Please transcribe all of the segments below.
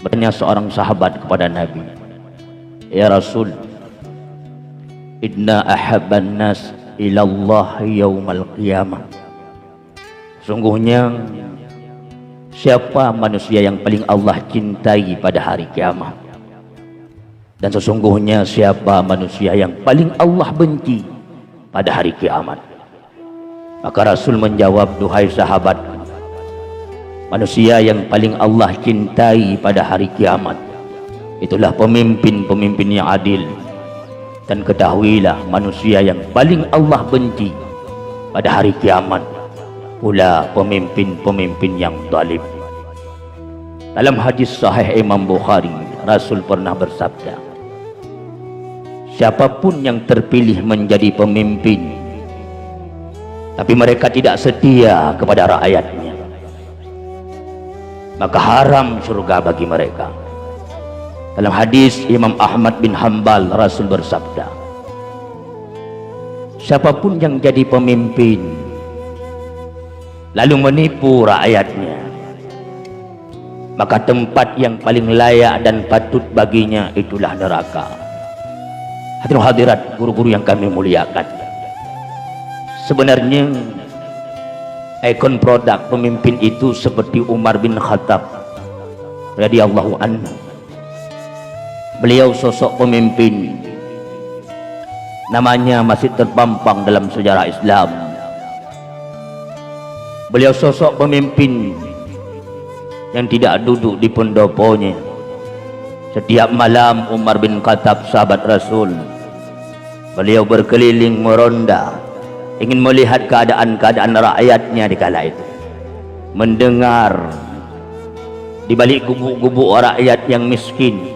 Bertanya seorang sahabat kepada Nabi, "Ya Rasul, inna ahabban nas ilallah yaumal qiyamah." Sungguhnya siapa manusia yang paling Allah cintai pada hari kiamat? Dan sesungguhnya siapa manusia yang paling Allah benci pada hari kiamat? Maka Rasul menjawab, "Duhai sahabat, manusia yang paling Allah cintai pada hari kiamat itulah pemimpin-pemimpin yang adil. Dan ketahuilah, manusia yang paling Allah benci pada hari kiamat pula pemimpin-pemimpin yang zalim." Dalam hadis sahih Imam Bukhari, Rasul pernah bersabda, siapapun yang terpilih menjadi pemimpin tapi mereka tidak setia kepada rakyatnya, maka haram surga bagi mereka. Dalam hadis Imam Ahmad bin Hanbal, Rasul bersabda, siapapun yang jadi pemimpin lalu menipu rakyatnya, maka tempat yang paling layak dan patut baginya itulah neraka. Hadirin hadirat, guru-guru yang kami muliakan, sebenarnya ikon produk pemimpin itu seperti Umar bin Khattab radhiyallahu anhu. Beliau sosok pemimpin, namanya masih terpampang dalam sejarah Islam. Beliau sosok pemimpin yang tidak duduk di pendoponya. Setiap malam Umar bin Khattab, sahabat Rasul, beliau berkeliling meronda, ingin melihat keadaan-keadaan rakyatnya di kala itu, mendengar di balik gubuk-gubuk rakyat yang miskin.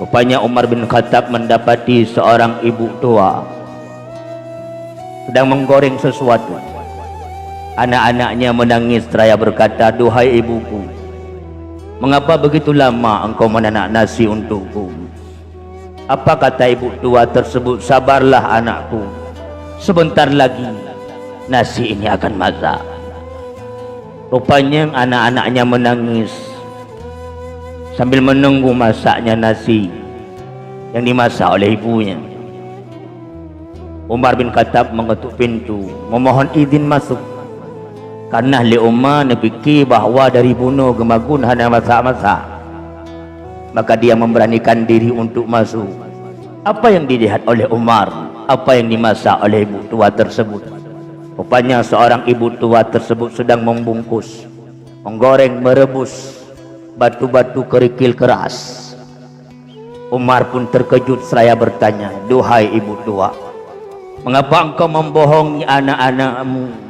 Rupanya Umar bin Khattab mendapati seorang ibu tua sedang menggoreng sesuatu. Anak-anaknya menangis seraya berkata, "Duhai ibuku, mengapa begitu lama engkau menanak nasi untukku?" Apa kata ibu tua tersebut? "Sabarlah anakku, sebentar lagi nasi ini akan masak." Rupanya anak-anaknya menangis sambil menunggu masaknya nasi yang dimasak oleh ibunya. Umar bin Khattab mengetuk pintu, memohon izin masuk. Karena li Umar fikir bahawa dari bunuh gemagun hanya masak-masak, maka dia memberanikan diri untuk masuk. Apa yang dilihat oleh Umar? Apa yang dimasak oleh ibu tua tersebut? Rupanya seorang ibu tua tersebut sedang membungkus, menggoreng, merebus batu-batu kerikil keras. Umar pun terkejut seraya bertanya, "Duhai ibu tua, mengapa engkau membohongi anak-anakmu?"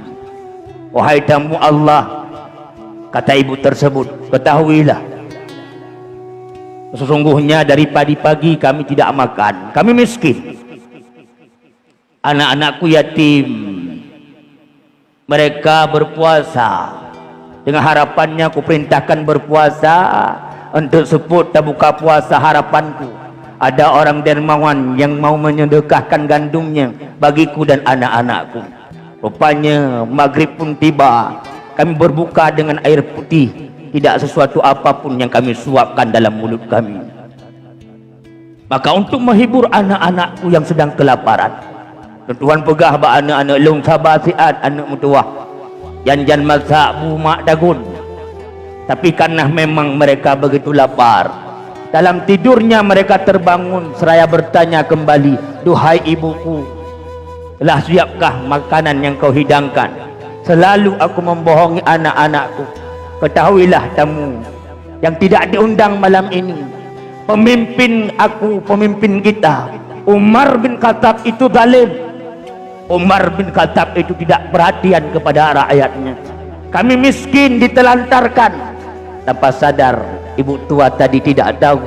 "Wahai tamu Allah," kata ibu tersebut, "ketahuilah, sesungguhnya dari pagi-pagi kami tidak makan, kami miskin. Anak-anakku yatim, mereka berpuasa. Dengan harapannya aku perintahkan berpuasa untuk sebut tak buka puasa harapanku ada orang dermawan yang mau menyedekahkan gandumnya bagiku dan anak-anakku." Rupanya maghrib pun tiba, kami berbuka dengan air putih, tidak sesuatu apapun yang kami suapkan dalam mulut kami. Maka untuk menghibur anak-anakku yang sedang kelaparan, Tuhan pegah ba anak-anak long sabar siat anak mutuah janjan masak bumak dagun. Tapi karena memang mereka begitu lapar, dalam tidurnya mereka terbangun seraya bertanya kembali, "Duhai ibuku, telah siapkah makanan yang kau hidangkan? Selalu aku membohongi anak-anakku. Ketahuilah tamu yang tidak diundang malam ini, pemimpin aku, pemimpin kita, Umar bin Khattab itu zalim. Umar bin Khattab itu tidak perhatian kepada rakyatnya. Kami miskin ditelantarkan." Tanpa sadar ibu tua tadi tidak tahu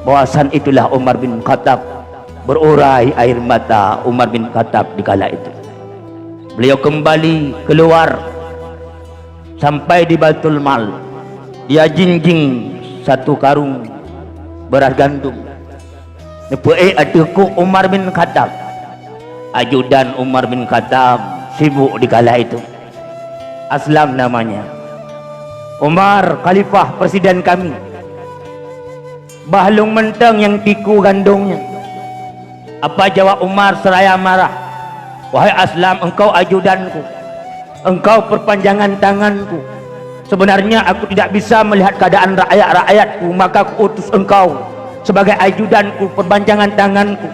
bahwasan itulah Umar bin Khattab. Berurai air mata Umar bin Khattab di kala itu. Beliau kembali keluar sampai di Baitul Mal. Dia jinjing satu karung beras gandum. Nepue atuku Umar bin Khattab. Ajudan Umar bin Khattab sibuk di kala itu. Aslam namanya. Umar, khalifah presiden kami, bahlung menteng yang tiku gandungnya. Apa jawab Umar seraya marah? Wahai Aslam, engkau ajudanku, engkau perpanjangan tanganku. Sebenarnya aku tidak bisa melihat keadaan rakyat-rakyatku, maka aku utus engkau sebagai ajudanku, perpanjangan tanganku.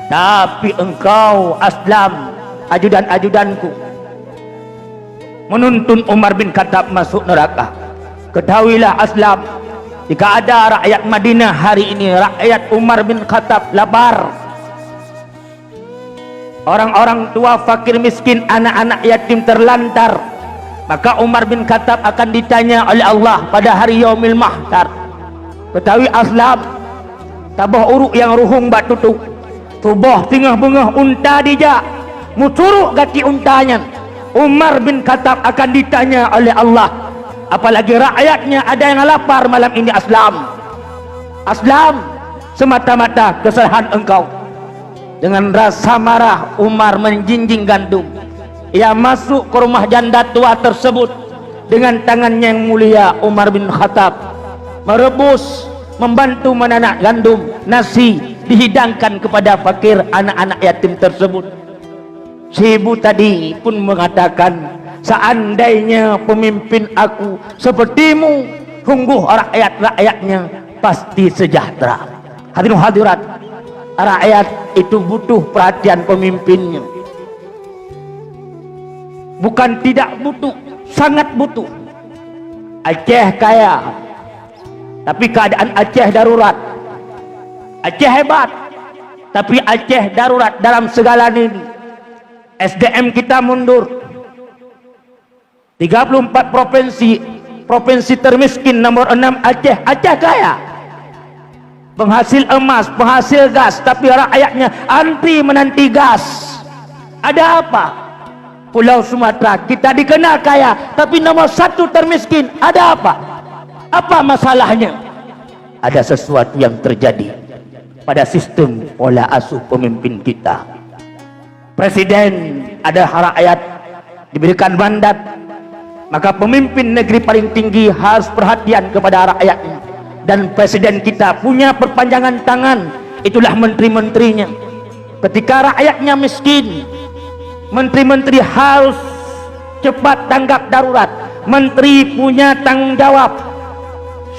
Tapi engkau Aslam, ajudan-ajudanku, menuntun Umar bin Khattab masuk neraka. Ketahuilah Aslam, jika ada rakyat Madinah hari ini, rakyat Umar bin Khattab lapar, orang-orang tua fakir miskin, anak-anak yatim terlantar, maka Umar bin Khattab akan ditanya oleh Allah pada hari yaumil mahsyar. Ketahui Aslam, tabah uruk yang ruhung bat tutuk, tubah tengah bengah unta dijak, muturuk gati untanya. Umar bin Khattab akan ditanya oleh Allah, apalagi rakyatnya ada yang lapar malam ini. Aslam, Aslam, semata-mata kesalahan engkau. Dengan rasa marah Umar menjinjing gandum. Ia masuk ke rumah janda tua tersebut. Dengan tangannya yang mulia Umar bin Khattab merebus, membantu menanak gandum, nasi dihidangkan kepada fakir anak-anak yatim tersebut. Si ibu tadi pun mengatakan, seandainya pemimpin aku sepertimu, sungguh rakyat-rakyatnya pasti sejahtera. Hadirin hadirat, rakyat itu butuh perhatian pemimpinnya. Bukan tidak butuh, sangat butuh. Aceh kaya, tapi keadaan Aceh darurat. Aceh hebat, tapi Aceh darurat dalam segala ini. SDM kita mundur. 34 provinsi, provinsi termiskin nomor 6 Aceh. Aceh kaya, penghasil emas, penghasil gas, tapi rakyatnya antri menanti gas. Ada apa? Pulau Sumatera kita dikenal kaya, tapi nomor 1 termiskin. Ada apa? Apa masalahnya? Ada sesuatu yang terjadi pada sistem pola asuh pemimpin kita. Presiden ada rakyat diberikan mandat, maka pemimpin negeri paling tinggi harus perhatian kepada rakyatnya. Dan presiden kita punya perpanjangan tangan, itulah menteri-menterinya. Ketika rakyatnya miskin, menteri-menteri harus cepat tanggap darurat. Menteri punya tanggung jawab.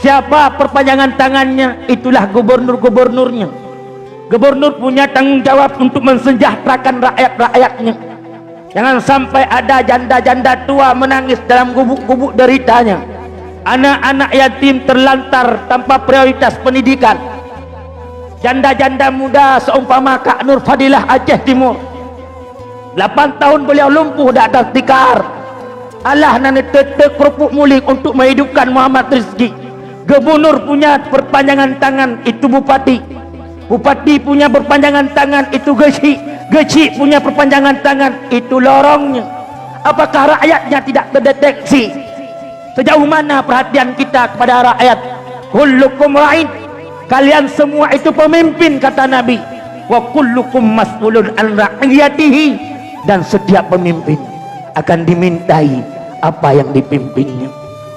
Siapa perpanjangan tangannya? Itulah gubernur-gubernurnya. Gubernur punya tanggung jawab untuk mensejahterakan rakyat-rakyatnya. Jangan sampai ada janda-janda tua menangis dalam gubuk-gubuk deritanya. Anak-anak yatim terlantar tanpa prioritas pendidikan. Janda-janda muda seumpama Kak Nur Fadilah Aceh Timur, 8 tahun beliau lumpuh dak tertikar. Allah nane tetek kerupuk mulik untuk menghidupkan Muhammad Rizki. Gubernur punya perpanjangan tangan, itu bupati. Bupati punya perpanjangan tangan, itu geci. Geci punya perpanjangan tangan, itu lorongnya. Apakah rakyatnya tidak terdeteksi? Sejauh mana perhatian kita kepada rakyat? Kullukum ra'in, kalian semua itu pemimpin, kata Nabi. Wa kullukum mas'ulun an ra'iyatihi, dan setiap pemimpin akan dimintai apa yang dipimpinnya.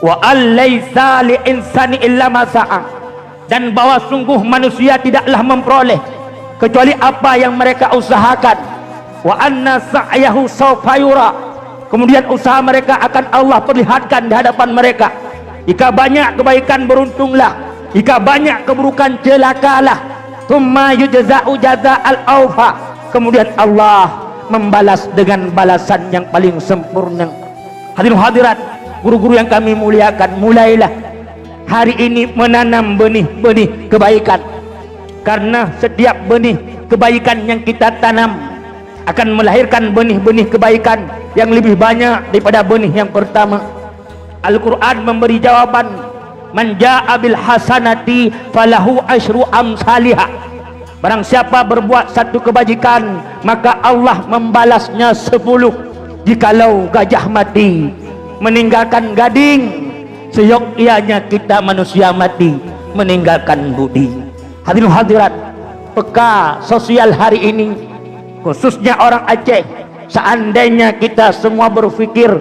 Wa allaisa li insani illa ma sa'a, dan bahwa sungguh manusia tidaklah memperoleh kecuali apa yang mereka usahakan. Wa anna sa'yahu sawfa yura, kemudian usaha mereka akan Allah perlihatkan di hadapan mereka. Jika banyak kebaikan, beruntunglah. Jika banyak keburukan, celakalah. Tsumma yujza'u jaza'al awfa, kemudian Allah membalas dengan balasan yang paling sempurna. Hadirin hadirat, guru-guru yang kami muliakan, mulailah hari ini menanam benih-benih kebaikan. Karena setiap benih kebaikan yang kita tanam akan melahirkan benih-benih kebaikan yang lebih banyak daripada benih yang pertama. Al-Quran memberi jawaban, man ja'a bil hasanati falahu asyru amsalihah. Barang siapa berbuat satu kebajikan, maka Allah membalasnya 10. Jikalau gajah mati meninggalkan gading, seyogyanya kita manusia mati meninggalkan budi. Hadirin hadirat, peka sosial hari ini, khususnya orang Aceh, seandainya kita semua berfikir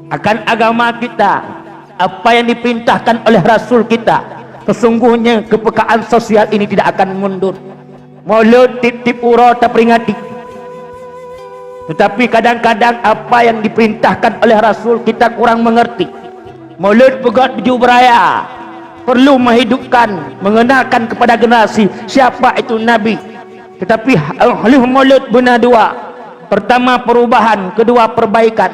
akan agama kita, apa yang diperintahkan oleh Rasul kita, Sesungguhnya kepekaan sosial ini tidak akan mundur. Maulud tip-tip ura tak peringati. Tetapi kadang-kadang apa yang diperintahkan oleh Rasul kita kurang mengerti. Maulud pegat baju beraya, perlu menghidupkan, mengenalkan kepada generasi siapa itu Nabi. Tetapi oleh Maulud benar dua. Pertama perubahan, kedua perbaikan.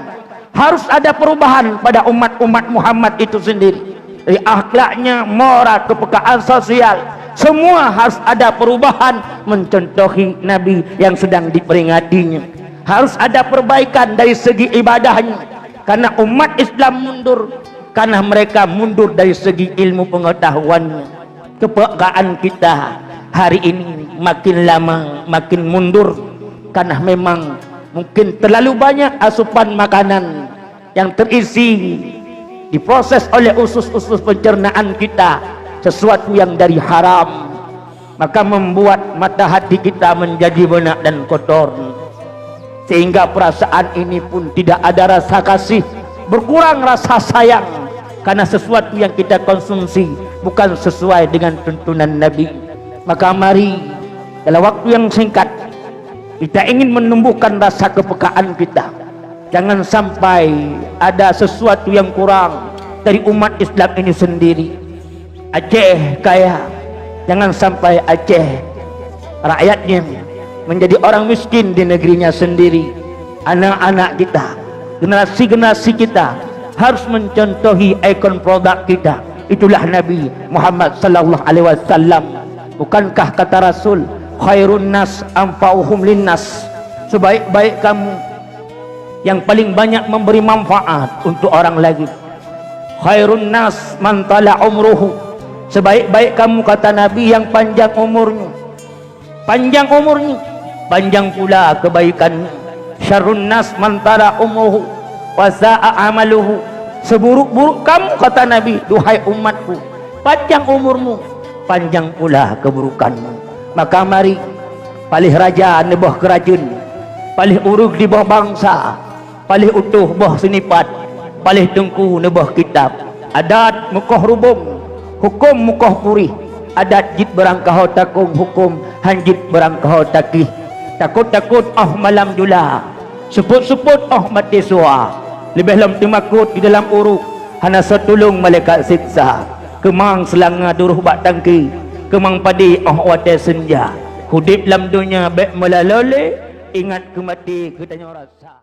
Harus ada perubahan pada umat-umat Muhammad itu sendiri. Dari akhlaknya, moral, kepekaan sosial, semua harus ada perubahan mencontohi Nabi yang sedang diperingatinya. Harus ada perbaikan dari segi ibadahnya, karena umat Islam mundur karena mereka mundur dari segi ilmu pengetahuannya. Kepekaan kita hari ini makin lama makin mundur karena memang mungkin terlalu banyak asupan makanan yang terisi diproses oleh usus-usus pencernaan kita, sesuatu yang dari haram, maka membuat mata hati kita menjadi benak dan kotor, sehingga perasaan ini pun tidak ada rasa kasih, berkurang rasa sayang karena sesuatu yang kita konsumsi bukan sesuai dengan tuntunan Nabi. Maka mari dalam waktu yang singkat kita ingin menumbuhkan rasa kepekaan kita. Jangan sampai ada sesuatu yang kurang dari umat Islam ini sendiri. Aceh kaya, jangan sampai Aceh rakyatnya menjadi orang miskin di negerinya sendiri. Anak-anak kita, generasi-generasi kita harus mencontohi ikon produk kita. Itulah Nabi Muhammad sallallahu alaihi wasallam. Bukankah kata Rasul, khairun nas anfa'uhum linnas, sebaik-baik kamu yang paling banyak memberi manfaat untuk orang lagi. Khairun nas man tala umruhu, sebaik-baik kamu kata Nabi yang panjang umurnya. Panjang umurnya, panjang pula kebaikannya. Syarrun nas man tala umruhu wa sa'a amaluhu, seburuk-buruk kamu kata Nabi, duhai umatku, panjang umurmu, panjang pula keburukanmu. Maka mari palih raja nebah kerajun, palih urug di bawah bangsa, palih utuh boh senipat, palih tengku nebah kitab. Adat mukoh rubung, hukum mukoh purih. Adat jit berangkau takung, hukum hanjit berangkau takih. Takut-takut malam jula, seput-seput mati sua. Lebih lam temakut di dalam uruk, hana setulung malaikat siksa. Kemang selanga duruh bak tangki, kemang padi wate senja. Hudip lam dunia baik melalole, ingat kemati ketanya rasa.